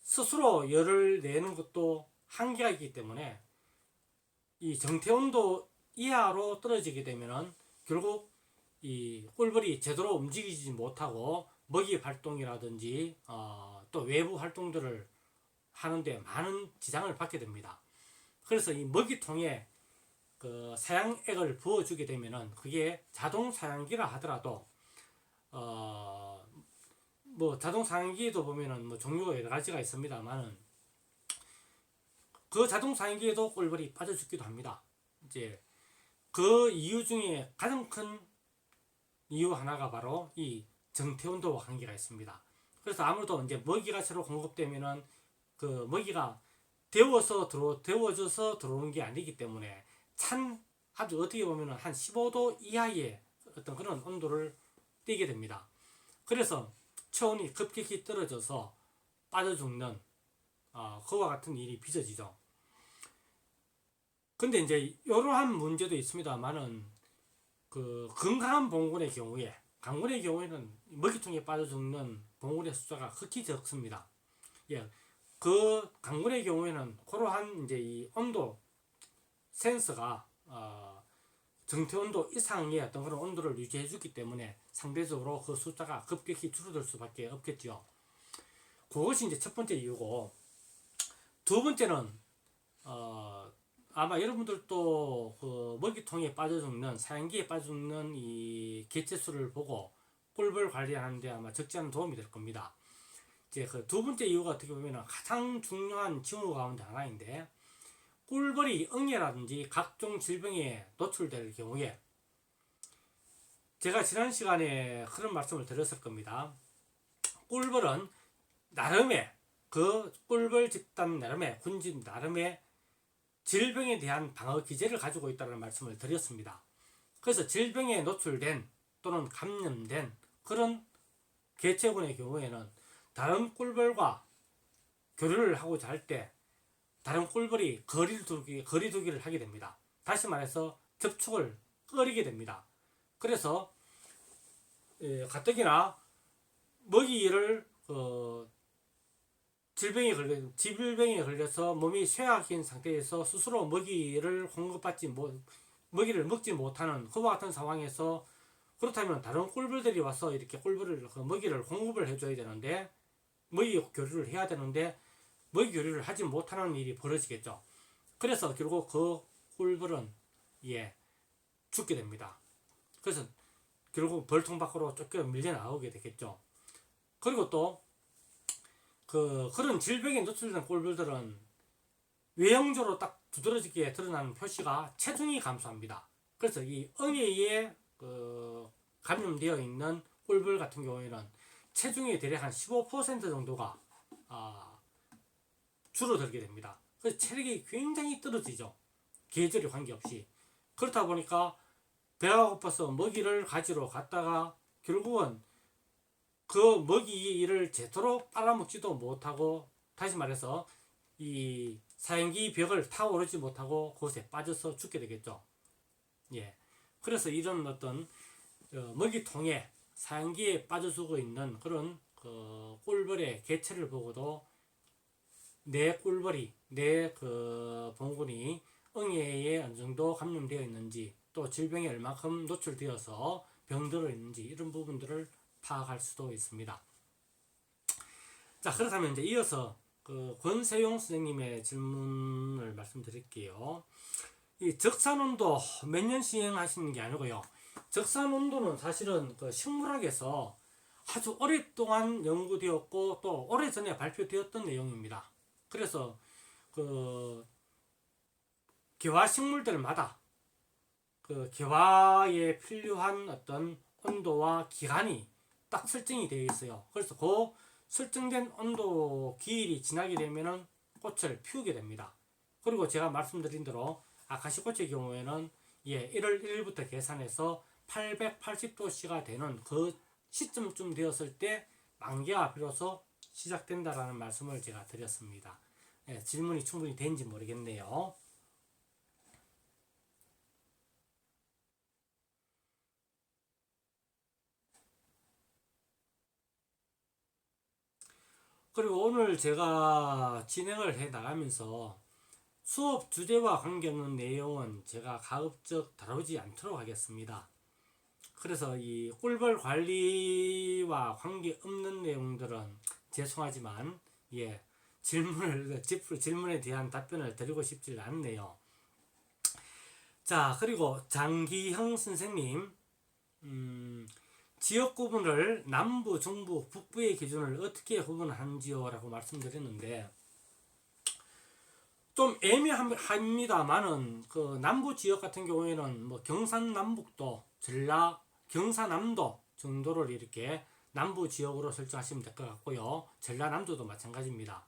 스스로 열을 내는 것도 한계가 있기 때문에 이 정태 온도 이하로 떨어지게 되면은 결국 이 꿀벌이 제대로 움직이지 못하고 먹이 활동이라든지 또 외부 활동들을 하는데 많은 지장을 받게 됩니다. 그래서 이 먹이통에 그 사양액을 부어주게 되면은 그게 자동 사양기라 하더라도 뭐 자동 사양기에도 보면은 뭐 종류가 여러 가지가 있습니다만은 그 자동 사양기에도 꿀벌이 빠져 죽기도 합니다. 이제 그 이유 중에 가장 큰 이유 하나가 바로 이 정태 온도와 관계가 있습니다. 그래서 아무래도 이제 먹이가 새로 공급되면은 그 먹이가 데워져서 들어오는 게 아니기 때문에 아주 어떻게 보면은 한 15도 이하의 어떤 그런 온도를 띄게 됩니다. 그래서 체온이 급격히 떨어져서 빠져 죽는 그와 같은 일이 빚어지죠. 근데 이제 이러한 문제도 있습니다만은 그 건강한 봉군의 경우에 강군의 경우에는 먹이통에 빠져 죽는 봉군의 숫자가 극히 적습니다. 예, 그 강군의 경우에는 그러한 이제 이 온도 센서가 정태 온도 이상의 어떤 그런 온도를 유지해 주기 때문에 상대적으로 그 숫자가 급격히 줄어들 수밖에 없겠죠. 그것이 이제 첫 번째 이유고, 두 번째는 아마 여러분들도 그 먹이통에 빠져 죽는 사양기에 빠져 죽는 이 개체수를 보고 꿀벌 관리하는데 아마 적지 않은 도움이 될 겁니다. 이제 그 두 번째 이유가 어떻게 보면 가장 중요한 징후 가운데 하나인데, 꿀벌이 응애라든지 각종 질병에 노출될 경우에 제가 지난 시간에 그런 말씀을 드렸을 겁니다. 꿀벌은 나름의 그 꿀벌 집단 나름의 군집 나름의 질병에 대한 방어 기제를 가지고 있다는 말씀을 드렸습니다. 그래서 질병에 노출된 또는 감염된 그런 개체군의 경우에는 다른 꿀벌과 교류를 하고자 할 때 다른 꿀벌이 거리두기를 하게 됩니다. 다시 말해서 접촉을 꺼리게 됩니다. 그래서 가뜩이나 먹이를 질병에 걸려서 몸이 쇠약인 상태에서 스스로 먹이를 먹지 못하는 그와 같은 상황에서, 그렇다면 다른 꿀벌들이 와서 이렇게 먹이를 공급을 해줘야 되는데, 먹이 교류를 해야 되는데 먹이 교류를 하지 못하는 일이 벌어지겠죠. 그래서 결국 그 꿀벌은 죽게 됩니다. 그래서 결국 벌통 밖으로 쫓겨 밀려 나오게 되겠죠. 그리고 또 그런 질병에 노출된 꿀벌들은 외형적으로 딱 두드러지게 드러나는 표시가 체중이 감소합니다. 그래서 이 응애에 감염되어 있는 꿀벌 같은 경우에는 체중의 대략 한 15% 정도가 줄어들게 됩니다. 그래서 체력이 굉장히 떨어지죠. 계절에 관계없이. 그렇다 보니까 배가 고파서 먹이를 가지러 갔다가 결국은 그 먹이를 제대로 빨아먹지도 못하고, 다시 말해서 이 사양기 벽을 타오르지 못하고 그것에 빠져서 죽게 되겠죠. 그래서 이런 어떤 먹이통에 사양기에 빠져 죽어 있는 그런 꿀벌의 개체를 보고도 내 꿀벌이, 내 봉군이 응애에 어느 정도 감염되어 있는지, 또 질병에 얼마큼 노출되어서 병들어 있는지, 이런 부분들을 파악할 수도 있습니다. 자, 그렇다면 이제 이어서 그 권세용 선생님의 질문을 말씀드릴게요. 이 적산온도 몇 년 시행하시는 게 아니고요. 적산온도는 사실은 그 식물학에서 아주 오랫동안 연구되었고 또 오래전에 발표되었던 내용입니다. 그래서 그 개화 식물들마다 그 개화에 필요한 어떤 온도와 기간이 딱 설정이 되어 있어요. 그래서 그 설정된 온도 기일이 지나게 되면은 꽃을 피우게 됩니다. 그리고 제가 말씀드린 대로 아카시꽃의 경우에는 1월 1일부터 계산해서 880도씨가 되는 그 시점쯤 되었을 때 만개가 비로소 시작된다라는 말씀을 제가 드렸습니다. 질문이 충분히 된지 모르겠네요. 그리고 오늘 제가 진행을 해 나가면서 수업 주제와 관계없는 내용은 제가 가급적 다루지 않도록 하겠습니다. 그래서 이 꿀벌 관리와 관계없는 내용들은 죄송하지만 질문에 대한 답변을 드리고 싶지 않네요. 자, 그리고 장기형 선생님, 지역 구분을 남부, 중부, 북부의 기준을 어떻게 구분하는지요? 라고 말씀드렸는데, 좀 애매합니다만은, 그 남부 지역 같은 경우에는 뭐 경산남북도, 경사남도 정도를 이렇게 남부 지역으로 설정하시면 될 것 같고요. 전라남도도 마찬가지입니다.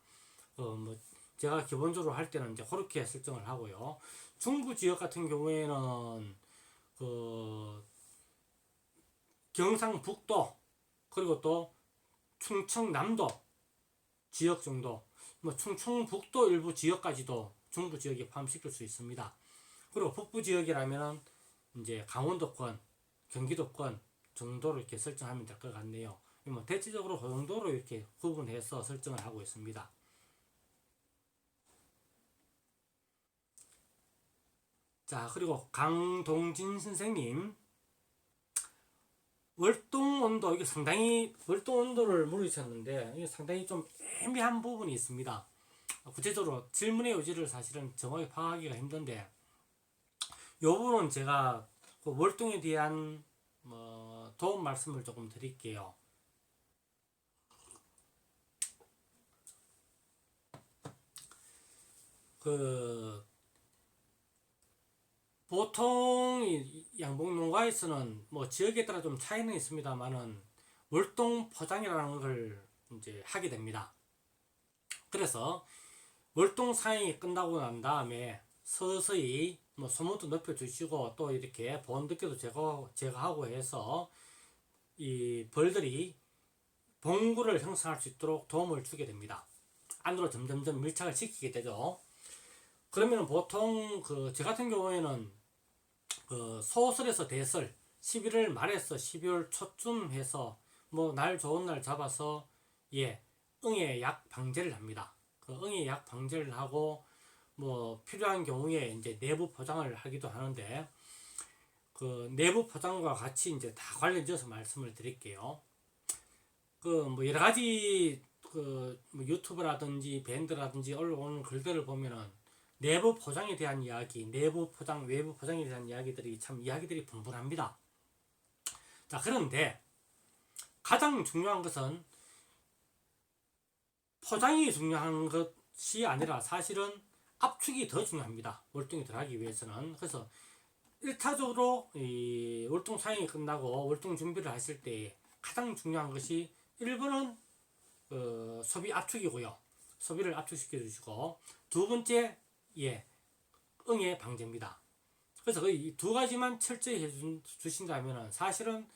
뭐 제가 기본적으로 할 때는 이제 그렇게 설정을 하고요. 중부 지역 같은 경우에는 그 경상북도, 그리고 또 충청남도 지역 정도, 뭐 충청북도 일부 지역까지도 중부 지역에 포함시킬 수 있습니다. 그리고 북부 지역이라면 이제 강원도권, 경기도권 정도로 이렇게 설정하면 될 것 같네요. 뭐 대체적으로 그 정도로 이렇게 구분해서 설정을 하고 있습니다. 자, 그리고 강동진 선생님, 월동 온도, 이게 상당히 월동 온도를 물으셨는데 이게 상당히 좀 애매한 부분이 있습니다. 구체적으로 질문의 요지를 사실은 정확히 파악하기가 힘든데, 이 부분은 제가 그 월동에 대한 도움 말씀을 조금 드릴게요. 그 보통 양봉 농가에서는 뭐 지역에 따라 좀 차이는 있습니다만은 월동 포장이라는 걸 이제 하게 됩니다. 그래서 월동 사용이 끝나고 난 다음에 서서히 뭐 소문도 높여주시고 또 이렇게 보온덮개도 제거하고 해서 이 벌들이 봉구를 형성할 수 있도록 도움을 주게 됩니다. 안으로 점점점 밀착을 시키게 되죠. 그러면 보통 저 같은 경우에는 그 소설에서 대설 11월 말에서 12월 초쯤 해서 뭐 날 좋은 날 잡아서 응애 약 방제를 합니다. 그 응애 약 방제를 하고 뭐 필요한 경우에 이제 내부 포장을 하기도 하는데, 그 내부 포장과 같이 이제 다 관련지어서 말씀을 드릴게요. 그 뭐 여러 가지 뭐 유튜브라든지 밴드라든지 올라오는 글들을 보면은 내부 포장에 대한 이야기, 내부 포장, 외부 포장에 대한 이야기들이 참 이야기들이 분분합니다. 자, 그런데 가장 중요한 것은 포장이 중요한 것이 아니라 사실은 압축이 더 중요합니다. 월동이 들어가기 위해서는. 그래서 1차적으로 이 월동 사용이 끝나고 월동 준비를 하실 때 가장 중요한 것이 1번은 소비 압축이고요. 소비를 압축시켜 주시고, 두 번째 응애 방제입니다. 그래서 이 두 가지만 철저히 해주신다면 사실은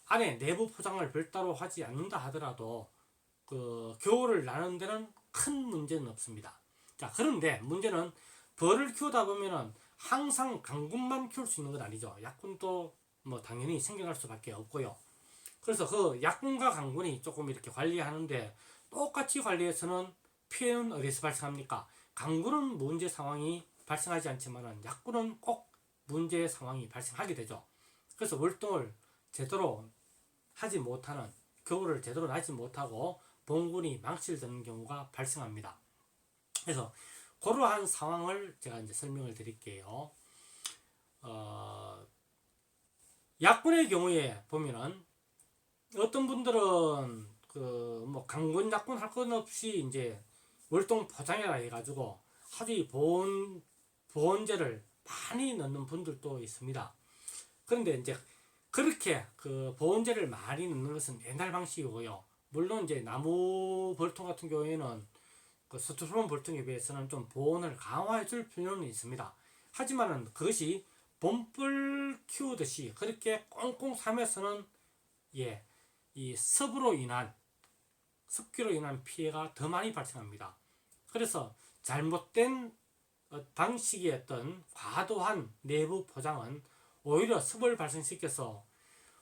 안에 내부 포장을 별도로 하지 않는다 하더라도 그 교우를 나누는 데는 큰 문제는 없습니다. 자, 그런데 문제는 벌을 키우다 보면은 항상 강군만 키울 수 있는 건 아니죠. 약군도 뭐 당연히 생겨날 수밖에 없고요. 그래서 그 약군과 강군이 조금 이렇게 관리하는데 똑같이 관리해서는 피해는 어디서 발생합니까? 강군은 문제 상황이 발생하지 않지만은 약군은 꼭 문제의 상황이 발생하게 되죠. 그래서 월동을 제대로 하지 못하는, 교구를 제대로 하지 못하고 봉군이 망치를 는 경우가 발생합니다. 그래서 그러한 상황을 제가 이제 설명을 드릴게요. 약군의 경우에 보면은 어떤 분들은 그 뭐 강군 약군 할 것 없이 이제 월동 포장해라 해가지고 아주 이 보온제를 많이 넣는 분들도 있습니다. 그런데 이제 그렇게 그 보온제를 많이 넣는 것은 옛날 방식이고요. 물론 이제 나무 벌통 같은 경우에는 그 스티로폼 벌통에 비해서는 좀 보온을 강화해 줄 필요는 있습니다. 하지만은 그것이 봄불 키우듯이 그렇게 꽁꽁 삶에서는 예, 이 습기로 인한 피해가 더 많이 발생합니다. 그래서 잘못된 방식의 어떤 과도한 내부 포장은 오히려 습을 발생시켜서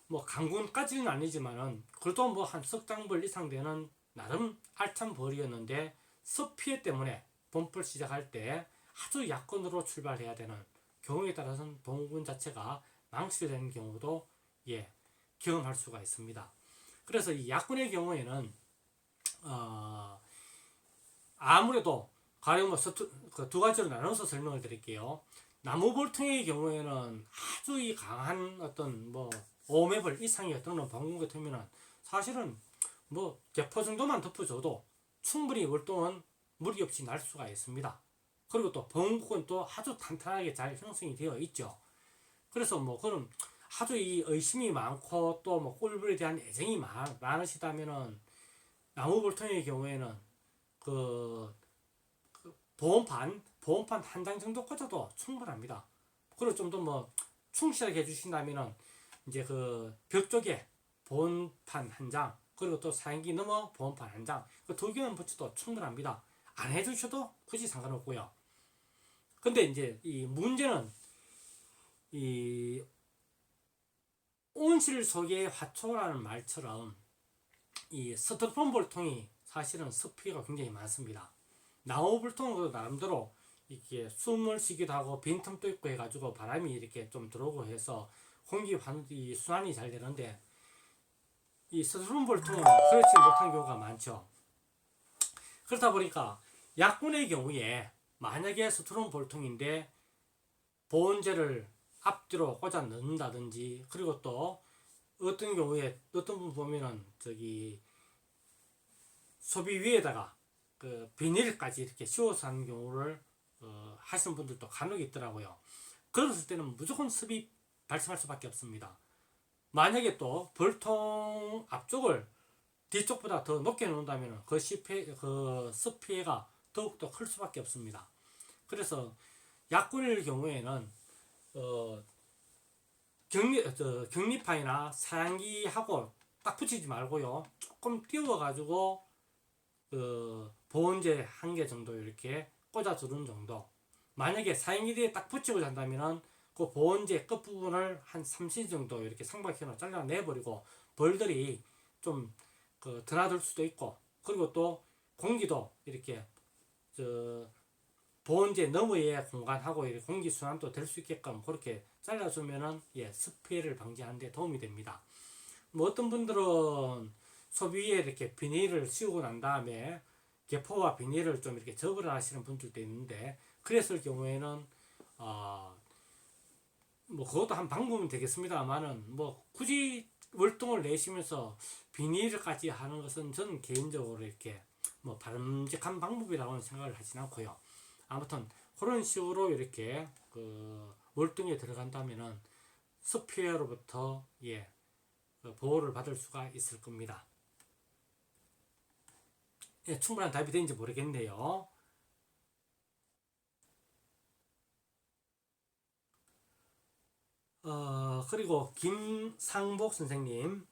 뭐 강군까지는 아니지만은 그래도 뭐 한 석 장벌 이상 되는 나름 알찬 벌이었는데 습 피해 때문에 봄불 시작할 때 아주 약건으로 출발해야 되는 경우에 따라서는 봉군 자체가 망치되는 경우도 경험할 수가 있습니다. 그래서 이 약군의 경우에는 아무래도 가령 두 가지로 나눠서 설명을 드릴게요. 나무 볼통의 경우에는 아주 이 강한 어떤 뭐 5매벌 이상의 어떤 봉군 같으면은 사실은 뭐 개포 정도만 덮어줘도 충분히 월동은 무리 없이 날 수가 있습니다. 그리고 또 봉국은 또 아주 탄탄하게 잘 형성이 되어 있죠. 그래서 뭐 그런 아주 이 의심이 많고 또 뭐 꿀벌에 대한 애정이 많으시다면은 나무 볼통의 경우에는 그 보온판 한 장 정도 꽂아도 충분합니다. 그리고 좀 더 뭐 충실하게 해주신다면은 이제 그 벽 쪽에 보온판 한 장, 그리고 또 사용기 넘어 보온판 한 장, 그 두 개만 붙여도 충분합니다. 안 해주셔도 굳이 상관없고요. 근데 이제 이 문제는 이 온실 속의 화초라는 말처럼 이 스티로폼 볼통이 사실은 습기가 굉장히 많습니다. 나무 볼통은 나름대로 이렇게 숨을 쉬기도 하고 빈틈도 있고 해가지고 바람이 이렇게 좀 들어오고 해서 공기 순환이 잘 되는데 이 스티로폼 볼통은 그렇지 못한 경우가 많죠. 그렇다 보니까 약군의 경우에 만약에 스티로폼 볼통인데 보온제를 앞뒤로 꽂아 넣는다든지, 그리고 또 어떤 경우에 어떤 분 보면은 저기 소비 위에다가 그 비닐까지 이렇게 씌워서 하는 경우를 하시는 분들도 간혹 있더라고요. 그랬을 때는 무조건 습이 발생할 수밖에 없습니다. 만약에 또 벌통 앞쪽을 뒤쪽보다 더 높게 놓는다면 그 습 피해가 더욱더 클 수밖에 없습니다. 그래서 약군일 경우에는 격리판이나 사양기하고 딱 붙이지 말고요, 조금 띄워가지고 보온제 한 개 정도 이렇게 꽂아주는 정도. 만약에 사양기에 딱 붙이고 잔다면은 그 보온제 끝부분을 한 3cm 정도 이렇게 삼각형으로 잘라내버리고 벌들이 좀 드나들 수도 있고, 그리고 또 공기도 이렇게 보온제 너머의 공간하고 이렇게 공기 순환도 될 수 있게끔 그렇게 잘라주면은 습 피해를 방지하는 데 도움이 됩니다. 뭐 어떤 분들은 소비에 이렇게 비닐을 씌우고 난 다음에 개포와 비닐을 좀 이렇게 접을 하시는 분들도 있는데, 그랬을 경우에는 뭐 그것도 한 방법은 되겠습니다만은 뭐 굳이 월동을 내시면서 비닐까지 하는 것은 저는 개인적으로 이렇게 뭐 바람직한 방법이라고는 생각을 하진 않고요. 아무튼 그런 식으로 이렇게 월동에 들어간다면은 습 피해로부터 보호를 받을 수가 있을 겁니다. 충분한 답이 되는지 모르겠네요. 그리고 김상복 선생님,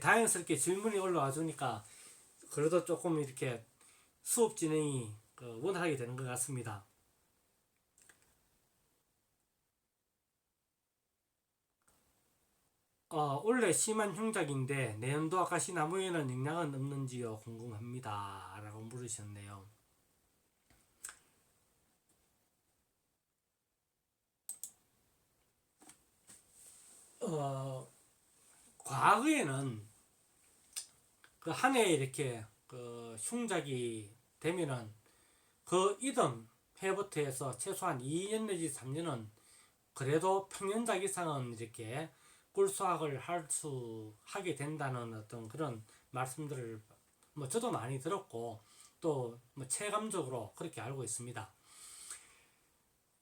다행스럽게 질문이 올라와 주니까 그래도 조금 이렇게 수업 진행이 원활하게 되는 것 같습니다. 올해 심한 흉작인데 내년도 아카시나무에는 영향은 없는지요? 궁금합니다. 라고 물으셨네요. 과거에는 그 한 해에 이렇게 그 흉작이 되면은 그 이듬 해부터 해서 최소한 2년 내지 3년은 그래도 평년작 이상은 이렇게 꿀 수확을 하게 된다는 어떤 그런 말씀들을 뭐 저도 많이 들었고 또 뭐 체감적으로 그렇게 알고 있습니다.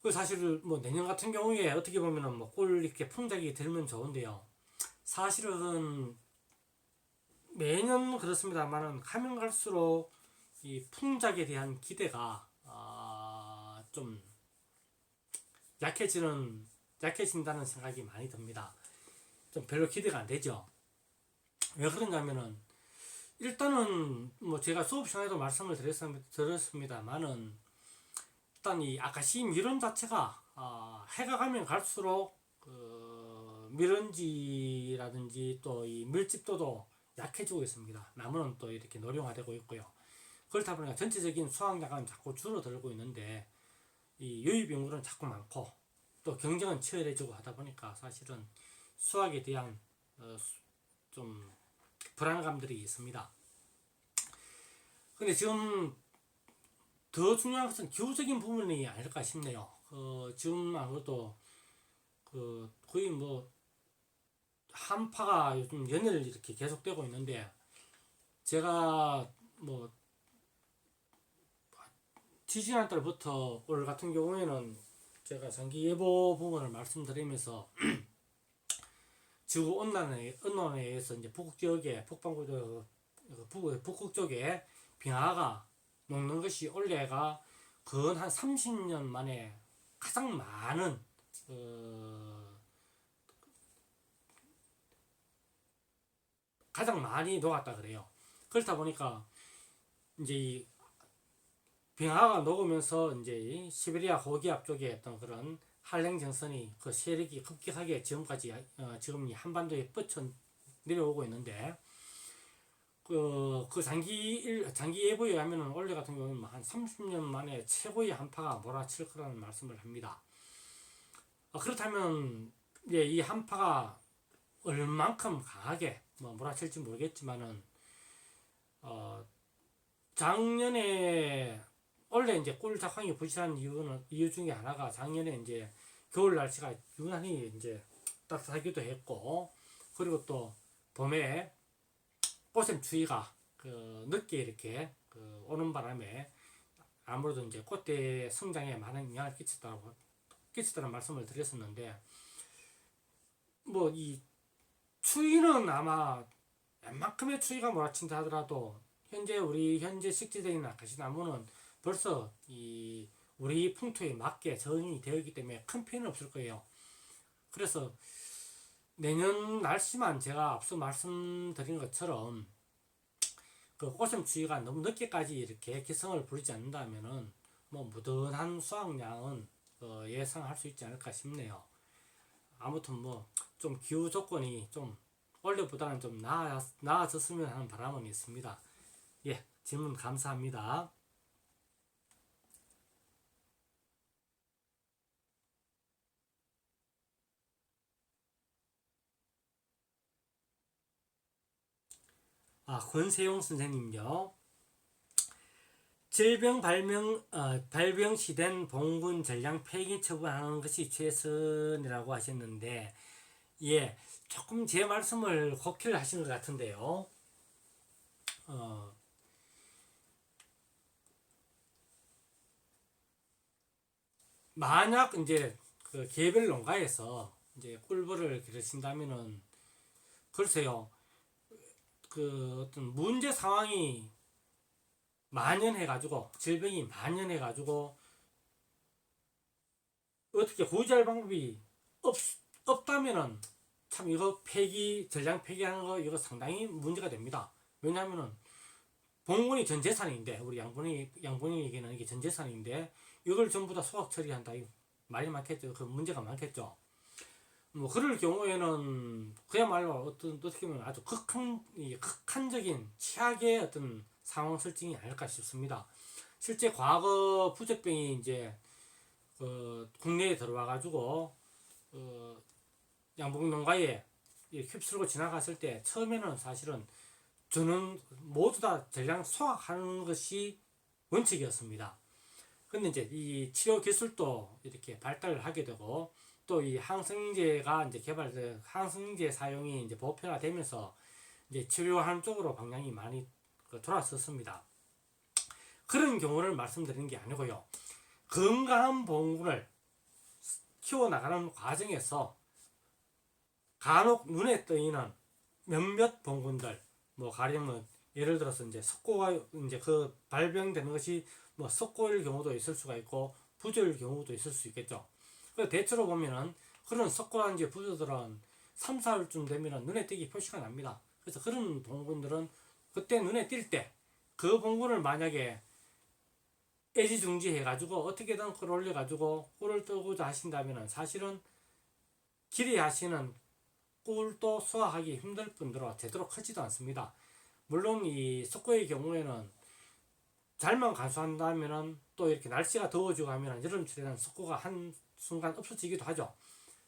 그 사실 뭐 내년 같은 경우에 어떻게 보면은 뭐 꿀 이렇게 풍작이 들면 좋은데요. 사실은 매년 그렇습니다만은 가면 갈수록 이 풍작에 대한 기대가 좀 약해진다는 생각이 많이 듭니다. 좀 별로 기대가 안 되죠. 왜 그러냐면은 일단은 뭐 제가 수업 시간에도 말씀을 드렸습니다만은 일단 이 아카시 미름 자체가 해가 가면 갈수록 그 미런지라든지 또 이 밀집도도 약해지고 있습니다. 나무는 또 이렇게 노령화되고 있고요. 그렇다 보니까 전체적인 수확량은 자꾸 줄어들고 있는데 이 유입 인구는 자꾸 많고 또 경쟁은 치열해지고 하다 보니까 사실은 수확에 대한 좀 불안감들이 있습니다. 근데 지금 더 중요한 것은 기후적인 부분이 아닐까 싶네요. 지금 아무래도 거의 뭐 한파가 요즘 연일 이렇게 계속되고 있는데 제가 뭐 지지난달부터 올 같은 경우에는 제가 장기 예보 부분을 말씀드리면서 지구 온난화에 의해서 이제 북극 지역에 북극 쪽에 빙하가 녹는 것이 올해가 근 한 30년 만에 가장 많은 가장 많이 녹았다 그래요. 그렇다 보니까 이제 이 빙하가 녹으면서 이제 이 시베리아 고기압 쪽에 어떤 그런 한랭전선이 그 세력이 급격하게 지금까지 지금 이 한반도에 뻗쳐 내려오고 있는데 그 장기 예보에 하면은 올해 같은 경우는 한 30년 만에 최고의 한파가 몰아칠 거라는 말씀을 합니다. 그렇다면 이제 이 한파가 얼만큼 강하게 뭐 몰아칠지 모르겠지만은 작년에 원래 이제 꿀 작황이 부실한 이유 중에 하나가 작년에 이제 겨울 날씨가 유난히 이제 따뜻하기도 했고 그리고 또 봄에 꽃샘 추위가 늦게 이렇게 오는 바람에 아무래도 이제 꽃대 성장에 많은 영향을 끼쳤다는 말씀을 드렸었는데 뭐 이 추위는 아마 웬만큼의 추위가 몰아친다 하더라도 우리 현재 식지되어 있는 아카시나무는 벌써 이 우리 풍토에 맞게 적응이 되어 있기 때문에 큰 피해는 없을 거예요. 그래서 내년 날씨만 제가 앞서 말씀드린 것처럼 그 꽃샘 추위가 너무 늦게까지 이렇게 기승을 부리지 않는다면은 뭐 무던한 수확량은 예상할 수 있지 않을까 싶네요. 아무튼 뭐 좀 기후 조건이 좀 원래보다는 좀 나아졌으면 하는 바람은 있습니다. 예, 질문 감사합니다. 권세용 선생님요. 질병 발병시된 봉군 전량 폐기 처분하는 것이 최선이라고 하셨는데, 예, 조금 제 말씀을 곡해를 하신 것 같은데요. 만약 이제 그 개별 농가에서 이제 꿀벌을 기르신다면은 글쎄요, 그 어떤 문제 상황이 만연해가지고 질병이 만연해가지고 어떻게 구제할 방법이 없다면은 참 이거 전량 폐기하는 거 이거 상당히 문제가 됩니다. 왜냐하면은 봉건이 전 재산인데 우리 양분이에게는 이게 전 재산인데 이걸 전부 다 소각 처리한다. 이 말이 많겠죠. 그 문제가 많겠죠. 뭐 그럴 경우에는 그야말로 어떻게 보면 아주 극한적인 최악의 어떤 상황 설정이 아닐까 싶습니다. 실제 과거 부적병이 이제 국내에 들어와 가지고 양봉농가에 휩쓸고 지나갔을 때 처음에는 사실은 저는 모두 다 전량 소화하는 것이 원칙이었습니다. 근데 이제 이 치료 기술도 이렇게 발달을 하게 되고 또 이 항생제가 이제 개발돼 항생제 사용이 이제 보편화되면서 이제 치료하는 쪽으로 방향이 많이 돌아섰습니다. 그런 경우를 말씀드리는 게 아니고요. 건강한 봉군을 키워나가는 과정에서 간혹 눈에 띄는 몇몇 봉군들, 뭐 가령 뭐 예를 들어서 이제 석고가 이제 그 발병되는 것이 뭐 석고일 경우도 있을 수가 있고 부조일 경우도 있을 수 있겠죠. 그래서 대체로 보면은 그런 석고란지 부조들은 3, 4일쯤 되면은 눈에 띄기 표시가 납니다. 그래서 그런 봉군들은 그때 눈에 띌 때 그 봉군을 만약에 애지중지 해가지고 어떻게든 끌어올려가지고 꿀을 뜨고자 하신다면은 사실은 기대하시는 꿀도 소화하기 힘들 뿐더러 제대로 크지도 않습니다. 물론 이 석고의 경우에는 잘만 간수한다면은 또 이렇게 날씨가 더워지고 하면 여름철에는 석고가 한 순간 없어지기도 하죠.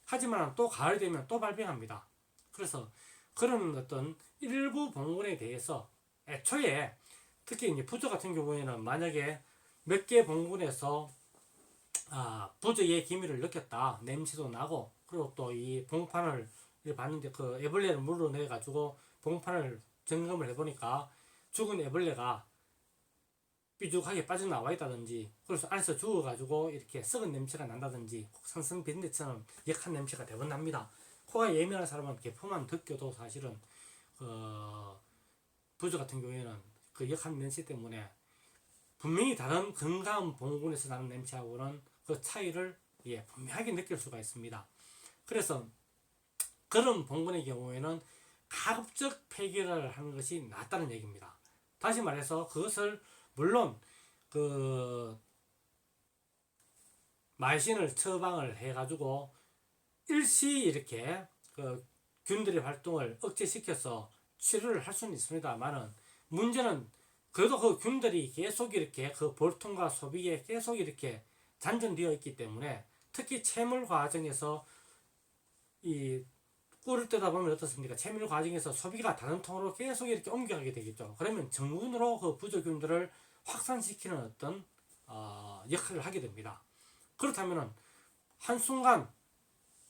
하지만 또 가을 되면 또 발병합니다. 그래서 그런 어떤 일부 봉군에 대해서 애초에 특히 이제 부조 같은 경우에는 만약에 몇 개 봉군에서 부조의 기미를 느꼈다, 냄새도 나고, 그리고 또 이 봉판을 봤는데 그 애벌레를 물어내 가지고 봉판을 점검을 해보니까 죽은 애벌레가 삐죽하게 빠져나와 있다든지, 그래서 안에서 죽어가지고 이렇게 썩은 냄새가 난다든지, 산성 비린내처럼 역한 냄새가 대번 납니다. 코가 예민한 사람은 개포만 느껴도 사실은 부조 같은 경우에는 그 역한 냄새 때문에 분명히 다른 건강한 봉군에서 나는 냄새하고는 그 차이를 분명하게 느낄 수가 있습니다. 그래서 그런 봉군의 경우에는 가급적 폐기를 하는 것이 낫다는 얘기입니다. 다시 말해서 그것을 물론 그 마이신을 처방을 해가지고 일시 이렇게 그 균들의 활동을 억제시켜서 치료를 할 수는 있습니다만은 문제는 그래도 그 균들이 계속 이렇게 그 볼통과 소비에 계속 이렇게 잔존되어 있기 때문에 특히 채물 과정에서 이 꿀을 뜨다 보면 어떻습니까? 채물 과정에서 소비가 다른 통으로 계속 이렇게 옮겨가게 되겠죠. 그러면 정문으로 그 부조균들을 확산시키는 어떤 역할을 하게 됩니다. 그렇다면은 한순간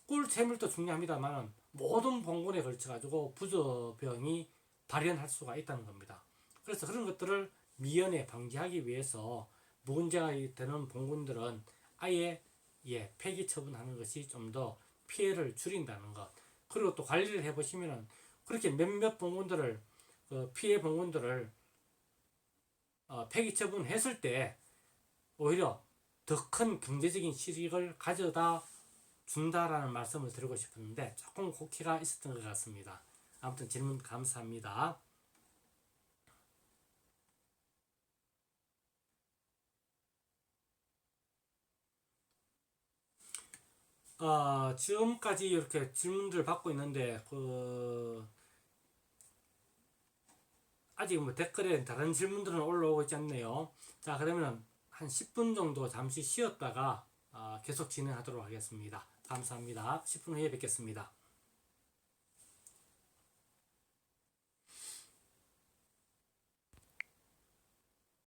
꿀 채물도 중요합니다만 모든 봉군에 걸쳐 가지고 부조병이 발현할 수가 있다는 겁니다. 그래서 그런 것들을 미연에 방지하기 위해서 문제가 되는 봉군들은 아예 폐기 처분하는 것이 좀 더 피해를 줄인다는 것. 그리고 또 관리를 해보시면은 그렇게 몇몇 봉군들을 피해 봉군들을 폐기 처분했을 때 오히려 더 큰 경제적인 실익을 가져다 준다라는 말씀을 드리고 싶었는데 조금 오해가 있었던 것 같습니다. 아무튼 질문 감사합니다. 지금까지 이렇게 질문들 받고 있는데 아직 뭐 댓글에 다른 질문들은 올라오고 있지 않네요. 자, 그러면 한 10분 정도 잠시 쉬었다가 계속 진행하도록 하겠습니다. 감사합니다. 10분 후에 뵙겠습니다.